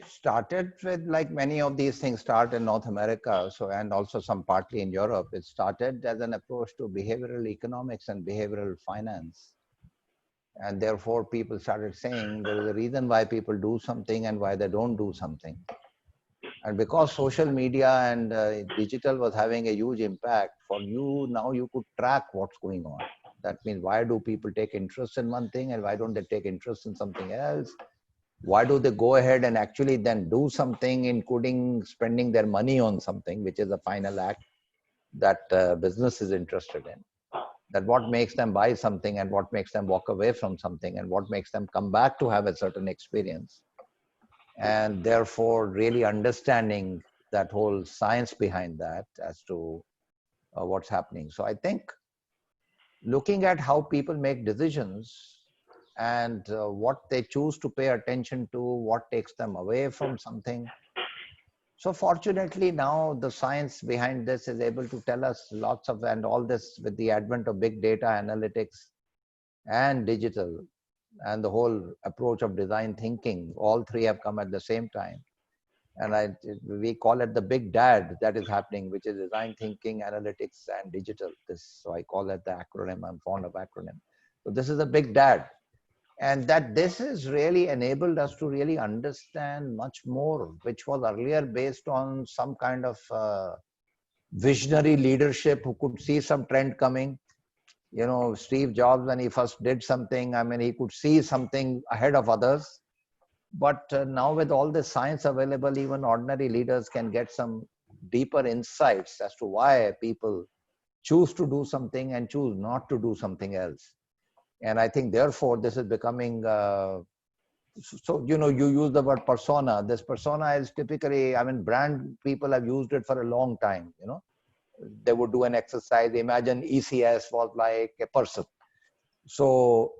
started with, like many of these things start in North America, so and also some partly in Europe. It started as an approach to behavioral economics and behavioral finance. And therefore, people started saying there is a reason why people do something and why they don't do something. And because social media and digital was having a huge impact for you, now you could track what's going on. That means, why do people take interest in one thing and why don't they take interest in something else? Why do they go ahead and actually then do something, including spending their money on something, which is a final act that business is interested in? That what makes them buy something and what makes them walk away from something and what makes them come back to have a certain experience. And therefore, really understanding that whole science behind that as to what's happening. So I think looking at how people make decisions and what they choose to pay attention to, what takes them away from something. So fortunately now the science behind this is able to tell us lots of, and all this with the advent of big data analytics and digital and the whole approach of design thinking, all three have come at the same time. And we call it the big DAD that is happening, which is design thinking, analytics, and digital. So I call it the acronym. I'm fond of acronym. So this is a big DAD. And that this has really enabled us to really understand much more, which was earlier based on some kind of visionary leadership who could see some trend coming. You know, Steve Jobs, when he first did something, I mean, he could see something ahead of others. But now with all this science available, even ordinary leaders can get some deeper insights as to why people choose to do something and choose not to do something else. And I think, therefore, this is becoming, so, you know, you use the word persona. This persona is typically, I mean, brand people have used it for a long time, you know. They would do an exercise. Imagine ECS was like a person. So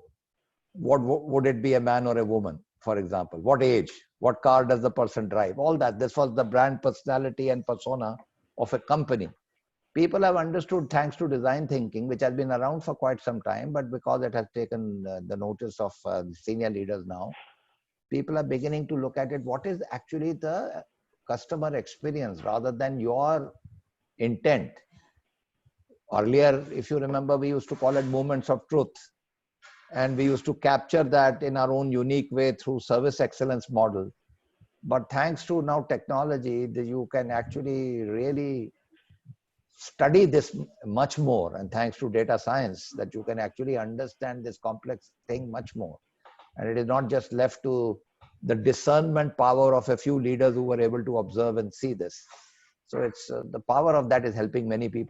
what would it be, a man or a woman, for example? What age? What car does the person drive? All that. This was the brand personality and persona of a company. People have understood, thanks to design thinking, which has been around for quite some time, but because it has taken the notice of senior leaders now, people are beginning to look at it. What is actually the customer experience rather than your intent? Earlier, if you remember, we used to call it moments of truth. And we used to capture that in our own unique way through service excellence model. But thanks to now technology, you can actually really study this much more, and thanks to data science, that you can actually understand this complex thing much more. And it is not just left to the discernment power of a few leaders who were able to observe and see this. So it's the power of that is helping many people.